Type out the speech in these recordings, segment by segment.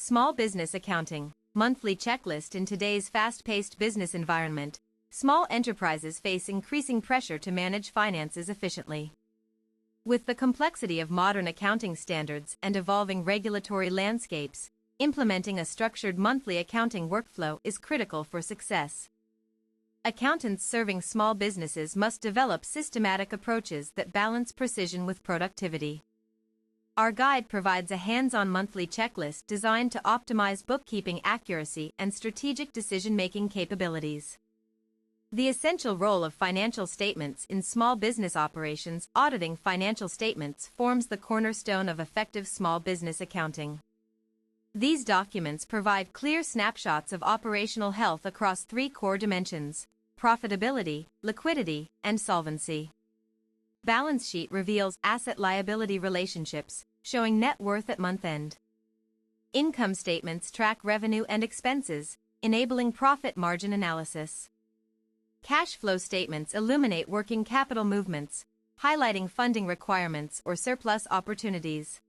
Small business accounting, monthly checklist. In today's fast-paced business environment, small enterprises face increasing pressure to manage finances efficiently. With the complexity of modern accounting standards and evolving regulatory landscapes, implementing a structured monthly accounting workflow is critical for success. Accountants serving small businesses must develop systematic approaches that balance precision with productivity. Our guide provides a hands-on monthly checklist designed to optimize bookkeeping accuracy and strategic decision-making capabilities. The essential role of financial statements in small business operations. Auditing financial statements forms the cornerstone of effective small business accounting. These documents provide clear snapshots of operational health across three core dimensions: profitability, liquidity, and solvency. Balance sheet reveals asset-liability relationships, showing net worth at month-end. Income statements track revenue and expenses, enabling profit margin analysis. Cash flow statements illuminate working capital movements, highlighting funding requirements or surplus opportunities.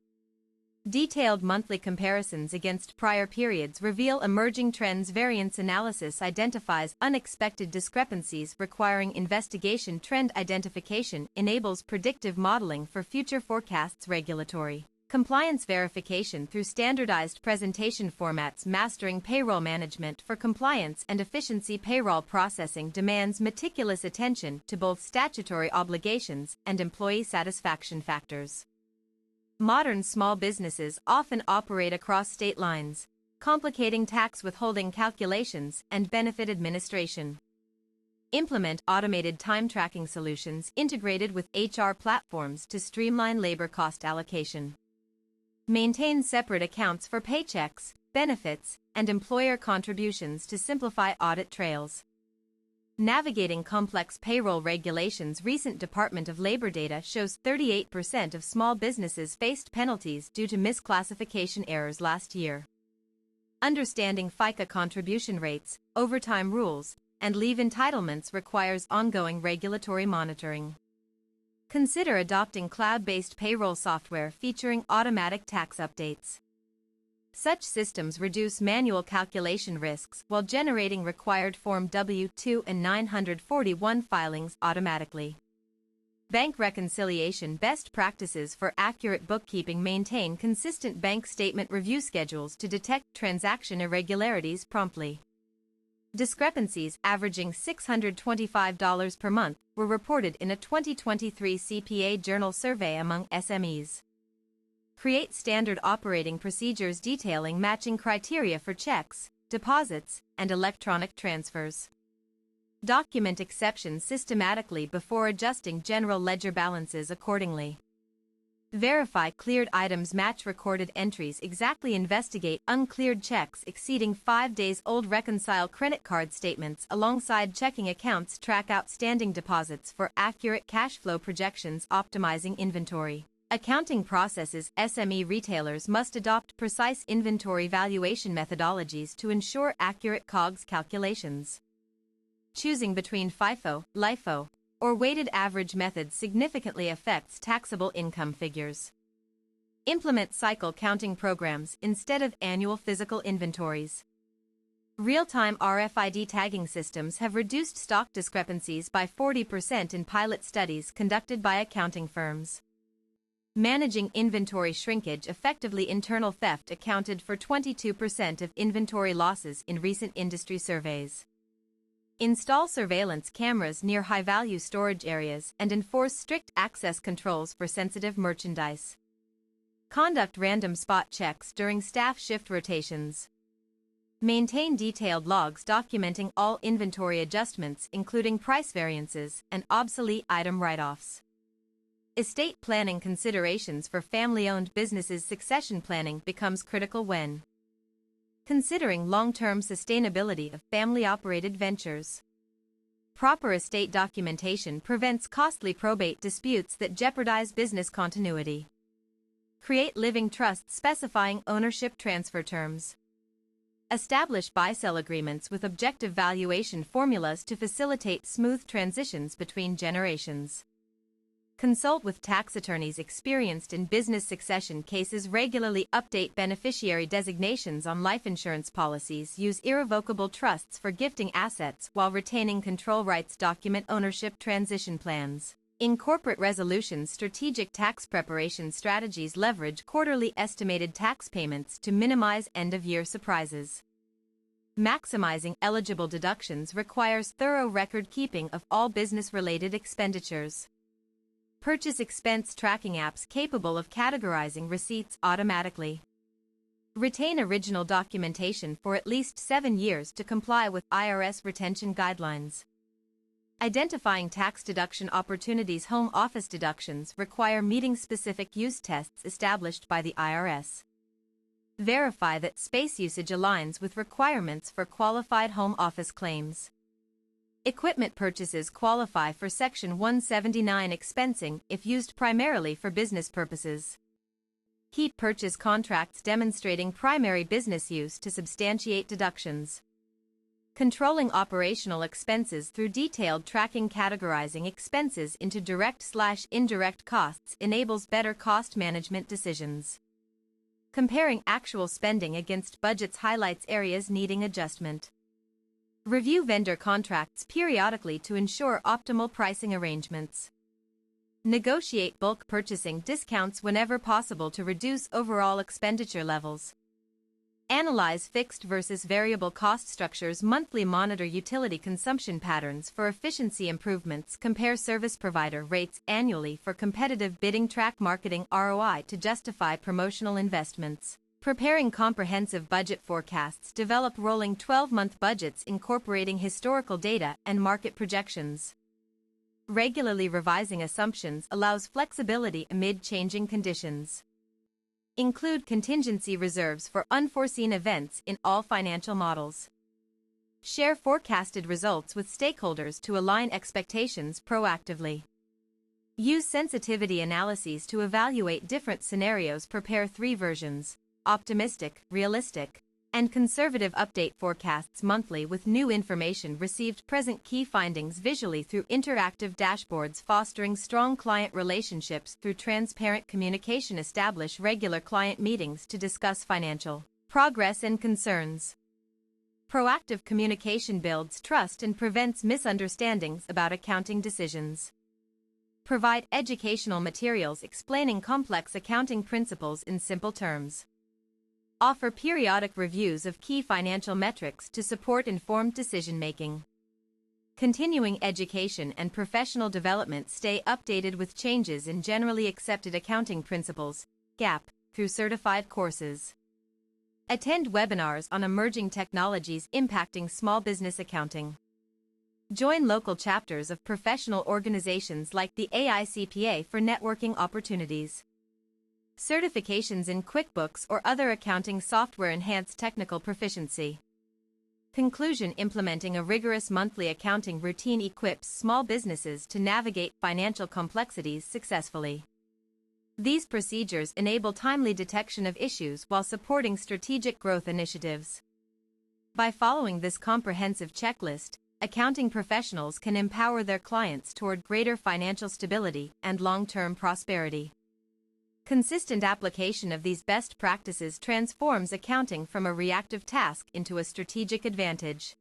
Detailed monthly comparisons against prior periods reveal emerging trends. Variance analysis identifies unexpected discrepancies requiring investigation. Trend identification enables predictive modeling for future forecasts. Regulatory compliance verification through standardized presentation formats. Mastering payroll management for compliance and efficiency. Payroll processing demands meticulous attention to both statutory obligations and employee satisfaction factors. Modern small businesses often operate across state lines, complicating tax withholding calculations and benefit administration. Implement automated time tracking solutions integrated with HR platforms to streamline labor cost allocation. Maintain separate accounts for paychecks, benefits, and employer contributions to simplify audit trails. Navigating complex payroll regulations. Recent Department of Labor data shows 38% of small businesses faced penalties due to misclassification errors last year. Understanding FICA contribution rates, overtime rules, and leave entitlements requires ongoing regulatory monitoring. Consider adopting cloud-based payroll software featuring automatic tax updates. Such systems reduce manual calculation risks while generating required Form W-2 and 941 filings automatically. Bank reconciliation. Best practices for accurate bookkeeping. Maintain consistent bank statement review schedules to detect transaction irregularities promptly. Discrepancies averaging $625 per month were reported in a 2023 CPA Journal survey among SMEs. Create standard operating procedures detailing matching criteria for checks, deposits, and electronic transfers. Document exceptions systematically before adjusting general ledger balances accordingly. Verify cleared items. Match recorded entries exactly. Investigate uncleared checks exceeding 5 days old. Reconcile credit card statements alongside checking accounts. Track outstanding deposits for accurate cash flow projections. Optimizing inventory accounting processes. SME retailers must adopt precise inventory valuation methodologies to ensure accurate COGS calculations. Choosing between FIFO, LIFO, or weighted average methods significantly affects taxable income figures. Implement cycle counting programs instead of annual physical inventories. Real-time RFID tagging systems have reduced stock discrepancies by 40% in pilot studies conducted by accounting firms. Managing inventory shrinkage effectively. Internal theft accounted for 22% of inventory losses in recent industry surveys. Install surveillance cameras near high-value storage areas and enforce strict access controls for sensitive merchandise. Conduct random spot checks during staff shift rotations. Maintain detailed logs documenting all inventory adjustments, including price variances and obsolete item write-offs. Estate planning considerations for family-owned businesses. Succession planning becomes critical when considering long-term sustainability of family-operated ventures. Proper estate documentation prevents costly probate disputes that jeopardize business continuity. Create living trusts specifying ownership transfer terms. Establish buy-sell agreements with objective valuation formulas to facilitate smooth transitions between generations. Consult with tax attorneys experienced in business succession cases. Regularly update beneficiary designations on life insurance policies. Use irrevocable trusts for gifting assets while retaining control rights. Document ownership transition plans. In corporate resolutions, strategic tax preparation strategies leverage quarterly estimated tax payments to minimize end-of-year surprises. Maximizing eligible deductions requires thorough record-keeping of all business-related expenditures. Purchase expense tracking apps capable of categorizing receipts automatically. Retain original documentation for at least 7 years to comply with IRS retention guidelines. Identifying tax deduction opportunities. Home office deductions require meeting specific use tests established by the IRS. Verify that space usage aligns with requirements for qualified home office claims. Equipment purchases qualify for Section 179 expensing if used primarily for business purposes. Keep purchase contracts demonstrating primary business use to substantiate deductions. Controlling operational expenses through detailed tracking. Categorizing expenses into direct/indirect costs enables better cost management decisions. Comparing actual spending against budgets highlights areas needing adjustment. Review vendor contracts periodically to ensure optimal pricing arrangements. Negotiate bulk purchasing discounts whenever possible to reduce overall expenditure levels. Analyze fixed versus variable cost structures. Monthly monitor utility consumption patterns for efficiency improvements. Compare service provider rates annually for competitive bidding. Track marketing ROI to justify promotional investments. Preparing comprehensive budget forecasts. Develop rolling 12-month budgets incorporating historical data and market projections. Regularly revising assumptions allows flexibility amid changing conditions. Include contingency reserves for unforeseen events in all financial models. Share forecasted results with stakeholders to align expectations proactively. Use sensitivity analyses to evaluate different scenarios. Prepare 3 versions: optimistic, realistic, and conservative. Update forecasts monthly with new information received. Present key findings visually through interactive dashboards. Fostering strong client relationships through transparent communication. Establish regular client meetings to discuss financial progress and concerns. Proactive communication builds trust and prevents misunderstandings about accounting decisions. Provide educational materials explaining complex accounting principles in simple terms. Offer periodic reviews of key financial metrics to support informed decision-making. Continuing education and professional development. Stay updated with changes in generally accepted accounting principles, GAAP, through certified courses. Attend webinars on emerging technologies impacting small business accounting. Join local chapters of professional organizations like the AICPA for networking opportunities. Certifications in QuickBooks or other accounting software enhance technical proficiency. Conclusion: implementing a rigorous monthly accounting routine equips small businesses to navigate financial complexities successfully. These procedures enable timely detection of issues while supporting strategic growth initiatives. By following this comprehensive checklist, accounting professionals can empower their clients toward greater financial stability and long-term prosperity. Consistent application of these best practices transforms accounting from a reactive task into a strategic advantage.